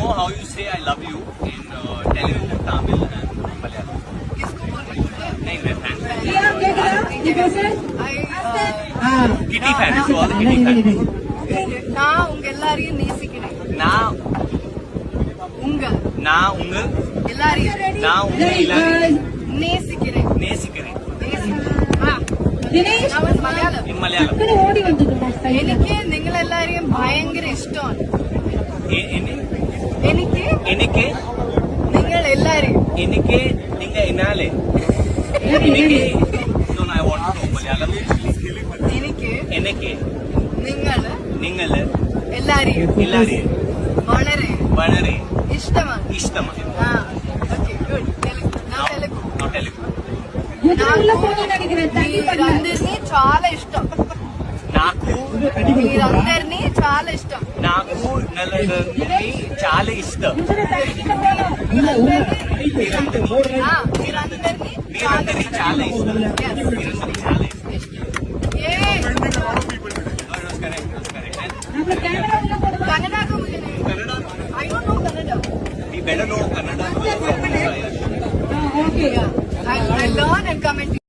know how you say I love you in Telugu, Tamil and Malayalam. नहीं मैं fan. Kitty fan. So all the Kitty fan. நான் உங்க எல்லாரையும் நேசிக்கிறேன். நான் உங்க எல்லாரையும் நேசிக்கிறேன். In Malayalam. എനിക്ക് നിങ്ങളെല്ലാരെയും ഭയങ്കര ഇഷ്ടമാണ്. എനിക്ക് നിങ്ങൾ എല്ലാരെയും നിങ്ങൾ എന്നാലേ I want to know Malayalam. എനിക്ക് നിങ്ങൾ എല്ലാരെയും വളരെ ഇഷ്ടമാണ്. Okay good. తెలుగు మీరందరినీ చాలా ఇష్టం. మీరందరినీ చాలా ఇష్టం. నాకు నలుగురిని చాలా ఇష్టం. మీరందరినీ చాలా ఇష్టం. कन्नड़ा को मुझे नहीं, I don't know Kannada. You better know Kannada. Okay, I learn and comment.